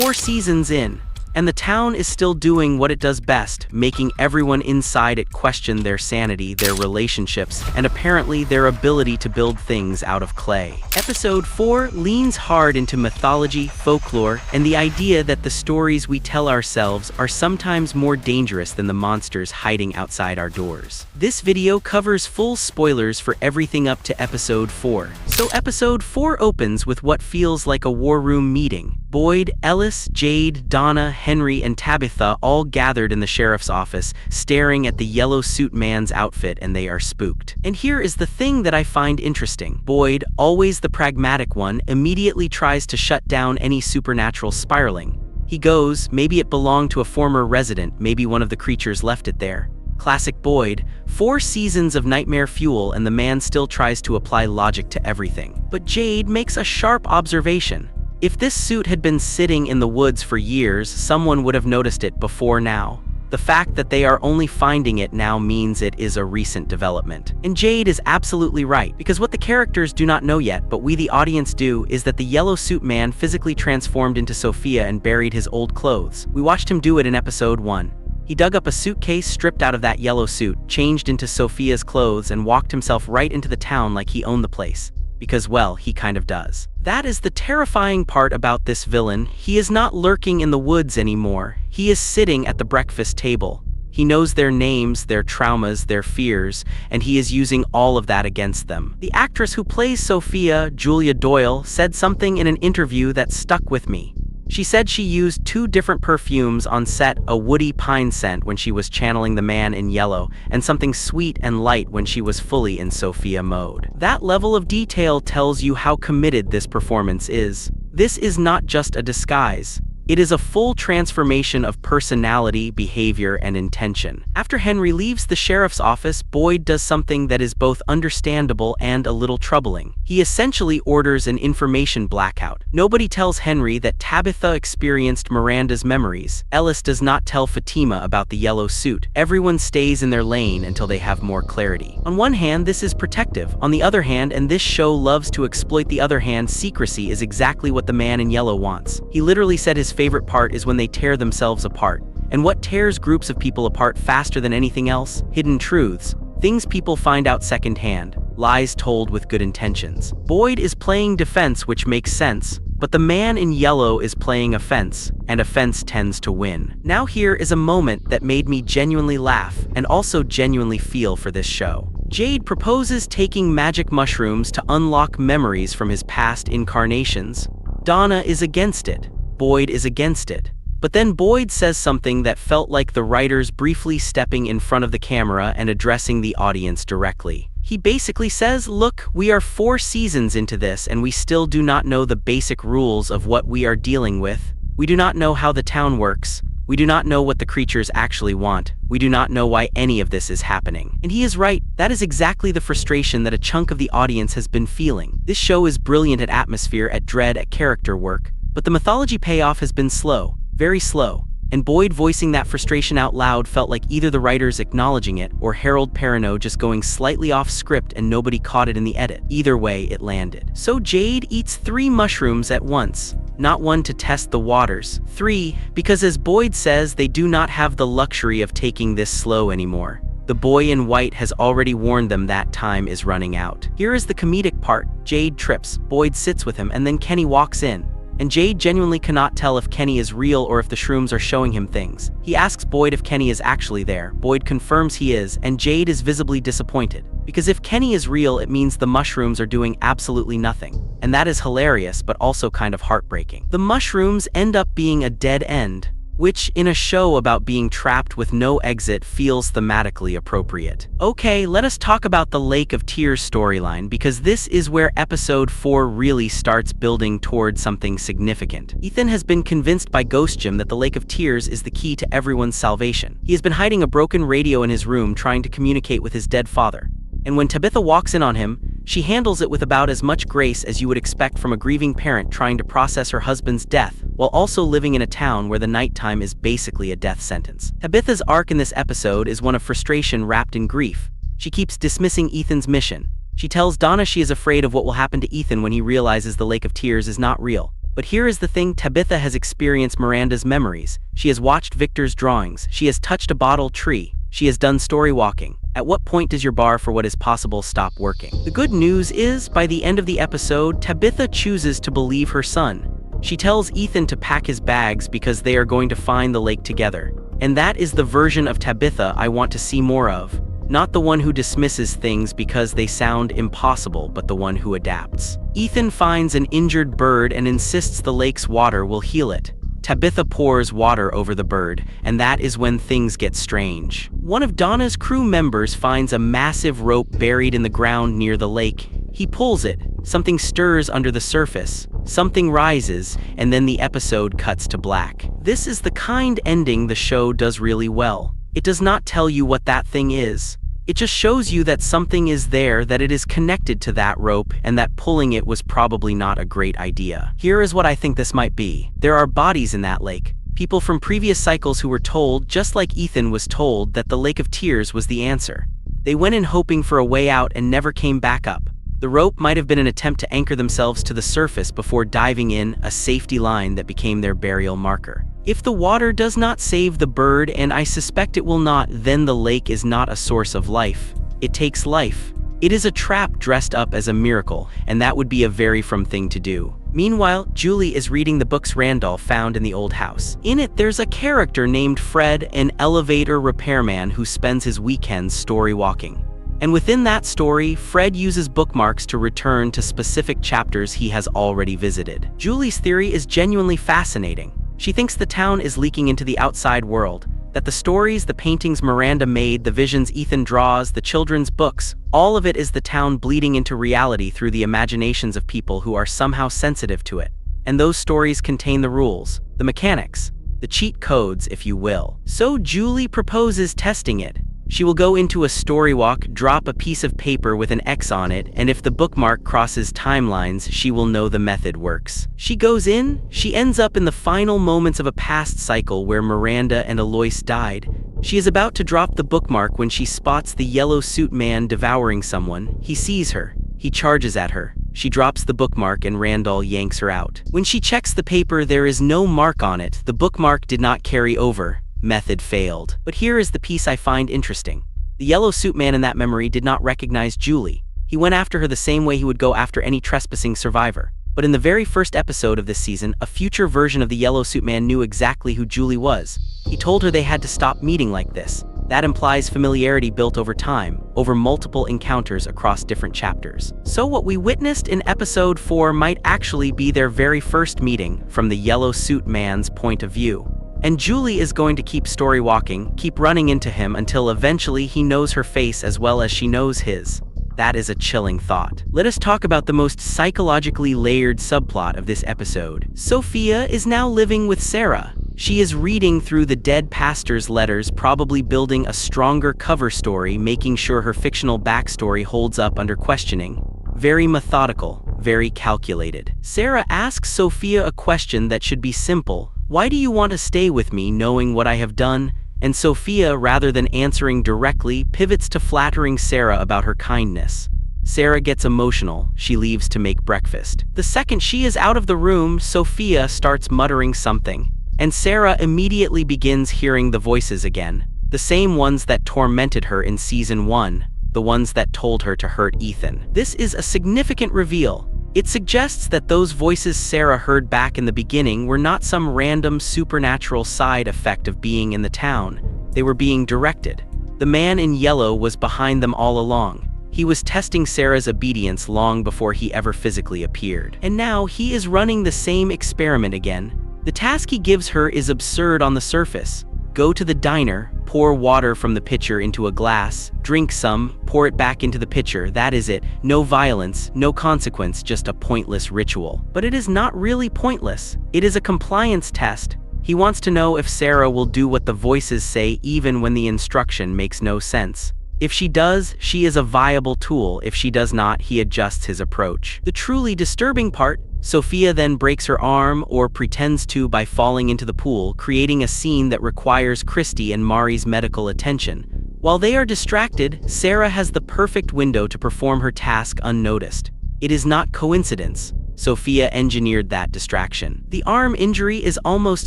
4 seasons in, and the town is still doing what it does best, making everyone inside it question their sanity, their relationships, and apparently their ability to build things out of clay. Episode 4 leans hard into mythology, folklore, and the idea that the stories we tell ourselves are sometimes more dangerous than the monsters hiding outside our doors. This video covers full spoilers for everything up to Episode 4. So Episode 4 opens with what feels like a war room meeting. Boyd, Ellis, Jade, Donna, Henry, and Tabitha all gathered in the sheriff's office, staring at the yellow suit man's outfit, and they are spooked. And here is the thing that I find interesting. Boyd, always the pragmatic one, immediately tries to shut down any supernatural spiraling. He goes, maybe it belonged to a former resident, maybe one of the creatures left it there. Classic Boyd, 4 seasons of nightmare fuel and the man still tries to apply logic to everything. But Jade makes a sharp observation. If this suit had been sitting in the woods for years, someone would have noticed it before now. The fact that they are only finding it now means it is a recent development. And Jade is absolutely right, because what the characters do not know yet, but we the audience do, is that the yellow suit man physically transformed into Sophia and buried his old clothes. We watched him do it in Episode 1. He dug up a suitcase stripped out of that yellow suit, changed into Sophia's clothes, and walked himself right into the town like he owned the place. Because, well, he kind of does. That is the terrifying part about this villain. He is not lurking in the woods anymore. He is sitting at the breakfast table. He knows their names, their traumas, their fears, and he is using all of that against them. The actress who plays Sophia, Julia Doyle, said something in an interview that stuck with me. She said she used 2 different perfumes on set, a woody pine scent when she was channeling the man in yellow, and something sweet and light when she was fully in Sophia mode. That level of detail tells you how committed this performance is. This is not just a disguise. It is a full transformation of personality, behavior, and intention. After Henry leaves the sheriff's office, Boyd does something that is both understandable and a little troubling. He essentially orders an information blackout. Nobody tells Henry that Tabitha experienced Miranda's memories. Ellis does not tell Fatima about the yellow suit. Everyone stays in their lane until they have more clarity. On one hand, this is protective. On the other hand, and this show loves to exploit the other hand, secrecy is exactly what the man in yellow wants. He literally said his favorite part is when they tear themselves apart. And what tears groups of people apart faster than anything else? Hidden truths. Things people find out secondhand. Lies told with good intentions. Boyd is playing defense, which makes sense, but the man in yellow is playing offense, and offense tends to win. Now here is a moment that made me genuinely laugh, and also genuinely feel for this show. Jade proposes taking magic mushrooms to unlock memories from his past incarnations. Donna is against it. Boyd is against it. But then Boyd says something that felt like the writers briefly stepping in front of the camera and addressing the audience directly. He basically says, look, we are 4 seasons into this and we still do not know the basic rules of what we are dealing with. We do not know how the town works. We do not know what the creatures actually want. We do not know why any of this is happening. And he is right. That is exactly the frustration that a chunk of the audience has been feeling. This show is brilliant at atmosphere, at dread, at character work. But the mythology payoff has been slow, very slow, and Boyd voicing that frustration out loud felt like either the writers acknowledging it or Harold Perrineau just going slightly off script and nobody caught it in the edit. Either way, it landed. So Jade eats 3 mushrooms at once, not 1 to test the waters, 3 because, as Boyd says, they do not have the luxury of taking this slow anymore. The boy in white has already warned them that time is running out. Here is the comedic part. Jade trips, Boyd sits with him, and then Kenny walks in. And Jade genuinely cannot tell if Kenny is real or if the shrooms are showing him things. He asks Boyd if Kenny is actually there. Boyd confirms he is, and Jade is visibly disappointed. Because if Kenny is real, it means the mushrooms are doing absolutely nothing. And that is hilarious, but also kind of heartbreaking. The mushrooms end up being a dead end, which, in a show about being trapped with no exit, feels thematically appropriate. Okay, let us talk about the Lake of Tears storyline, because this is where Episode 4 really starts building toward something significant. Ethan has been convinced by Ghost Jim that the Lake of Tears is the key to everyone's salvation. He has been hiding a broken radio in his room trying to communicate with his dead father. And when Tabitha walks in on him, she handles it with about as much grace as you would expect from a grieving parent trying to process her husband's death, while also living in a town where the nighttime is basically a death sentence. Tabitha's arc in this episode is one of frustration wrapped in grief. She keeps dismissing Ethan's mission. She tells Donna she is afraid of what will happen to Ethan when he realizes the Lake of Tears is not real. But here is the thing, Tabitha has experienced Miranda's memories. She has watched Victor's drawings. She has touched a bottle tree. She has done story walking. At what point does your bar for what is possible stop working? The good news is, by the end of the episode, Tabitha chooses to believe her son. She tells Ethan to pack his bags because they are going to find the lake together. And that is the version of Tabitha I want to see more of. Not the one who dismisses things because they sound impossible, but the one who adapts. Ethan finds an injured bird and insists the lake's water will heal it. Tabitha pours water over the bird, and that is when things get strange. One of Donna's crew members finds a massive rope buried in the ground near the lake. He pulls it, something stirs under the surface, something rises, and then the episode cuts to black. This is the kind ending the show does really well. It does not tell you what that thing is. It just shows you that something is there, that it is connected to that rope, and that pulling it was probably not a great idea. Here is what I think this might be. There are bodies in that lake. People from previous cycles who were told, just like Ethan was told, that the Lake of Tears was the answer. They went in hoping for a way out and never came back up. The rope might have been an attempt to anchor themselves to the surface before diving in, a safety line that became their burial marker. If the water does not save the bird, and I suspect it will not, then the lake is not a source of life. It takes life. It is a trap dressed up as a miracle, and that would be a very from thing to do. Meanwhile, Julie is reading the books Randolph found in the old house. In it, there's a character named Fred, an elevator repairman who spends his weekends story walking. And within that story, Fred uses bookmarks to return to specific chapters he has already visited. Julie's theory is genuinely fascinating. She thinks the town is leaking into the outside world, that the stories, the paintings Miranda made, the visions Ethan draws, the children's books, all of it is the town bleeding into reality through the imaginations of people who are somehow sensitive to it. And those stories contain the rules, the mechanics, the cheat codes, if you will. So Julie proposes testing it. She will go into a story walk, drop a piece of paper with an X on it, and if the bookmark crosses timelines, she will know the method works. She goes in, she ends up in the final moments of a past cycle where Miranda and Alois died. She is about to drop the bookmark when she spots the yellow suit man devouring someone. He sees her. He charges at her. She drops the bookmark and Randall yanks her out. When she checks the paper, there is no mark on it. The bookmark did not carry over. Method failed. But here is the piece I find interesting. The yellow suit man in that memory did not recognize Julie. He went after her the same way he would go after any trespassing survivor. But in the very first episode of this season, a future version of the yellow suit man knew exactly who Julie was. He told her they had to stop meeting like this. That implies familiarity built over time, over multiple encounters across different chapters. So what we witnessed in episode 4 might actually be their very first meeting from the yellow suit man's point of view. And Julie is going to keep story walking, keep running into him until eventually he knows her face as well as she knows his. That is a chilling thought. Let us talk about the most psychologically layered subplot of this episode. Sophia is now living with Sarah. She is reading through the dead pastor's letters, probably building a stronger cover story, making sure her fictional backstory holds up under questioning. Very methodical, very calculated. Sarah asks Sophia a question that should be simple. Why do you want to stay with me knowing what I have done? And Sophia, rather than answering directly, pivots to flattering Sarah about her kindness. Sarah gets emotional. She leaves to make breakfast. The second she is out of the room, Sophia starts muttering something. And Sarah immediately begins hearing the voices again. The same ones that tormented her in season 1, the ones that told her to hurt Ethan. This is a significant reveal. It suggests that those voices Sarah heard back in the beginning were not some random supernatural side effect of being in the town. They were being directed. The man in yellow was behind them all along. He was testing Sarah's obedience long before he ever physically appeared. And now he is running the same experiment again. The task he gives her is absurd on the surface. Go to the diner, pour water from the pitcher into a glass, drink some, pour it back into the pitcher, that is it. No violence, no consequence, just a pointless ritual. But it is not really pointless. It is a compliance test. He wants to know if Sarah will do what the voices say even when the instruction makes no sense. If she does, she is a viable tool. If she does not, he adjusts his approach. The truly disturbing part, Sophia then breaks her arm or pretends to by falling into the pool, creating a scene that requires Christy and Mari's medical attention. While they are distracted, Sarah has the perfect window to perform her task unnoticed. It is not coincidence. Sophia engineered that distraction. The arm injury is almost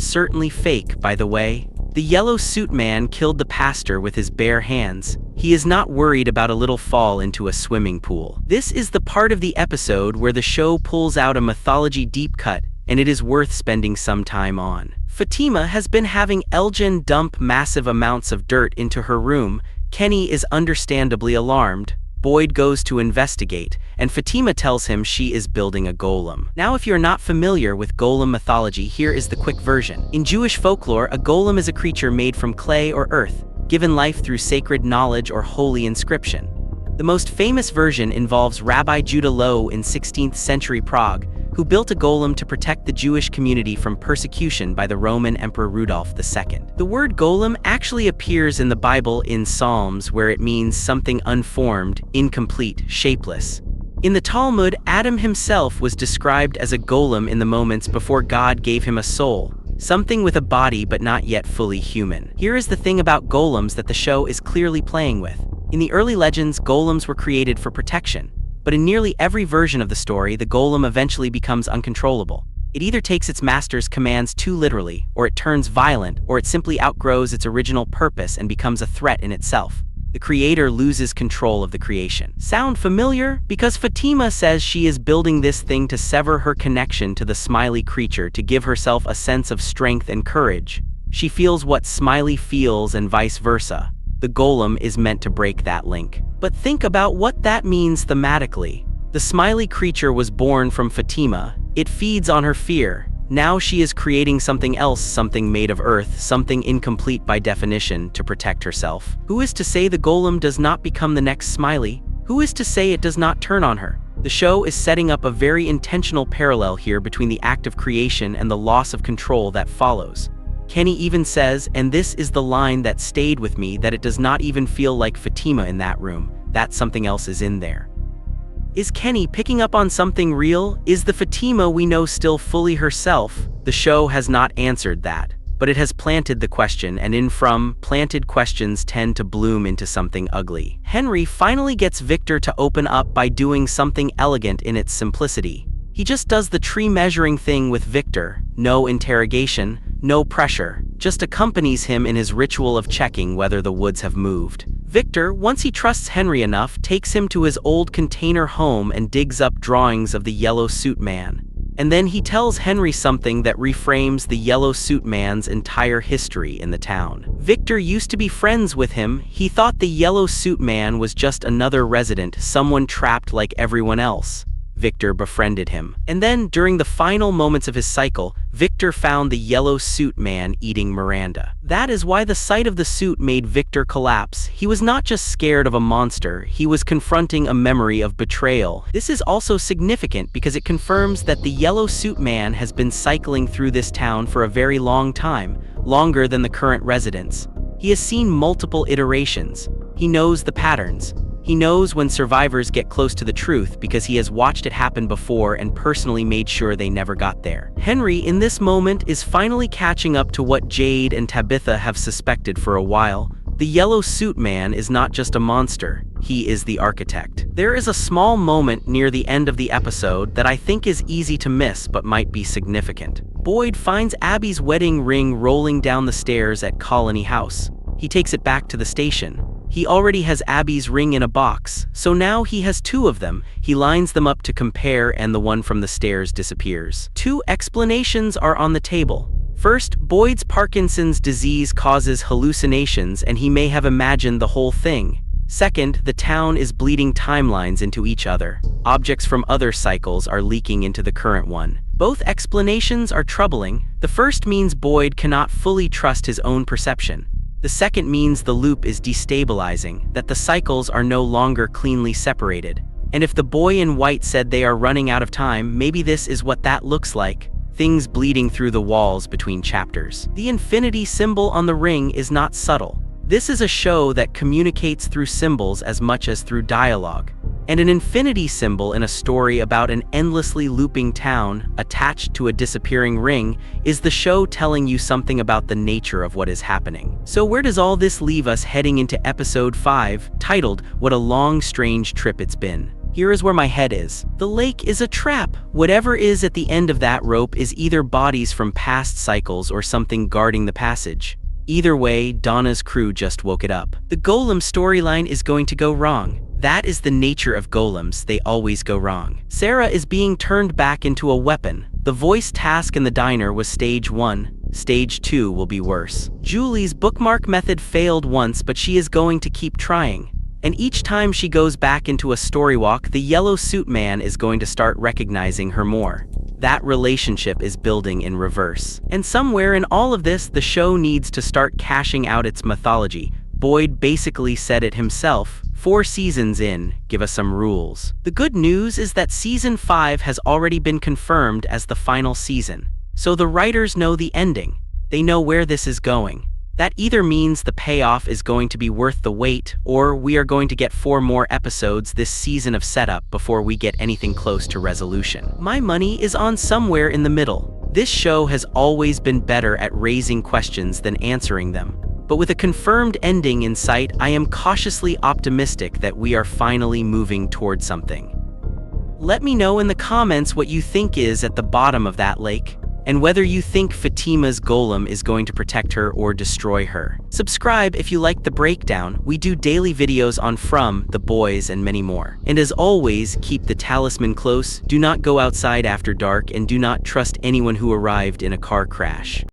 certainly fake, by the way. The yellow suit man killed the pastor with his bare hands. He is not worried about a little fall into a swimming pool. This is the part of the episode where the show pulls out a mythology deep cut, and it is worth spending some time on. Fatima has been having Elgin dump massive amounts of dirt into her room. Kenny is understandably alarmed. Boyd goes to investigate, and Fatima tells him she is building a golem. Now, if you're not familiar with golem mythology, here is the quick version. In Jewish folklore, a golem is a creature made from clay or earth, given life through sacred knowledge or holy inscription. The most famous version involves Rabbi Judah Loew in 16th century Prague, who built a golem to protect the Jewish community from persecution by the Roman Emperor Rudolph II. The word golem actually appears in the Bible in Psalms, where it means something unformed, incomplete, shapeless. In the Talmud, Adam himself was described as a golem in the moments before God gave him a soul, something with a body but not yet fully human. Here is the thing about golems that the show is clearly playing with. In the early legends, golems were created for protection. But in nearly every version of the story, the golem eventually becomes uncontrollable. It either takes its master's commands too literally, or it turns violent, or it simply outgrows its original purpose and becomes a threat in itself. The creator loses control of the creation. Sound familiar? Because Fatima says she is building this thing to sever her connection to the Smiley creature to give herself a sense of strength and courage. She feels what Smiley feels and vice versa. The golem is meant to break that link. But think about what that means thematically. The Smiley creature was born from Fatima. It feeds on her fear. Now she is creating something else, something made of earth, something incomplete by definition, to protect herself. Who is to say the golem does not become the next Smiley? Who is to say it does not turn on her? The show is setting up a very intentional parallel here between the act of creation and the loss of control that follows. Kenny even says, and this is the line that stayed with me, that it does not even feel like Fatima in that room, that something else is in there. Is Kenny picking up on something real? Is the Fatima we know still fully herself? The show has not answered that, but it has planted the question, and planted questions tend to bloom into something ugly. Henry finally gets Victor to open up by doing something elegant in its simplicity. He just does the tree measuring thing with Victor. No interrogation, no pressure, just accompanies him in his ritual of checking whether the woods have moved. Victor, once he trusts Henry enough, takes him to his old container home and digs up drawings of the yellow suit man. And then he tells Henry something that reframes the yellow suit man's entire history in the town. Victor used to be friends with him. He thought the yellow suit man was just another resident, someone trapped like everyone else. Victor befriended him. And then, during the final moments of his cycle, Victor found the yellow suit man eating Miranda. That is why the sight of the suit made Victor collapse. He was not just scared of a monster, he was confronting a memory of betrayal. This is also significant because it confirms that the yellow suit man has been cycling through this town for a very long time, longer than the current residents. He has seen multiple iterations. He knows the patterns. He knows when survivors get close to the truth because he has watched it happen before and personally made sure they never got there. Henry, in this moment, is finally catching up to what Jade and Tabitha have suspected for a while. The yellow suit man is not just a monster, he is the architect. There is a small moment near the end of the episode that I think is easy to miss but might be significant. Boyd finds Abby's wedding ring rolling down the stairs at Colony House. He takes it back to the station. He already has Abby's ring in a box, so now he has two of them. He lines them up to compare and the one from the stairs disappears. Two explanations are on the table. First, Boyd's Parkinson's disease causes hallucinations and he may have imagined the whole thing. Second, the town is bleeding timelines into each other. Objects from other cycles are leaking into the current one. Both explanations are troubling. The first means Boyd cannot fully trust his own perception. The second means the loop is destabilizing, that the cycles are no longer cleanly separated. And if the boy in white said they are running out of time, maybe this is what that looks like. Things bleeding through the walls between chapters. The infinity symbol on the ring is not subtle. This is a show that communicates through symbols as much as through dialogue. And an infinity symbol in a story about an endlessly looping town attached to a disappearing ring is the show telling you something about the nature of what is happening. So where does all this leave us heading into episode 5, titled What a Long Strange Trip It's Been? Here is where my head is. The lake is a trap. Whatever is at the end of that rope is either bodies from past cycles or something guarding the passage. Either way, Donna's crew just woke it up. The golem storyline is going to go wrong. That is the nature of golems, they always go wrong. Sarah is being turned back into a weapon. The voice task in the diner was stage 1. Stage 2 will be worse. Julie's bookmark method failed once, but she is going to keep trying. And each time she goes back into a story walk, the yellow suit man is going to start recognizing her more. That relationship is building in reverse. And somewhere in all of this, the show needs to start cashing out its mythology. Boyd basically said it himself. 4 seasons in, give us some rules. The good news is that season 5 has already been confirmed as the final season. So the writers know the ending. They know where this is going. That either means the payoff is going to be worth the wait, or we are going to get 4 more episodes this season of setup before we get anything close to resolution. My money is on somewhere in the middle. This show has always been better at raising questions than answering them. But with a confirmed ending in sight, I am cautiously optimistic that we are finally moving toward something. Let me know in the comments what you think is at the bottom of that lake, and whether you think Fatima's golem is going to protect her or destroy her. Subscribe if you like the breakdown. We do daily videos on From, The Boys, and many more. And as always, keep the talisman close, do not go outside after dark, and do not trust anyone who arrived in a car crash.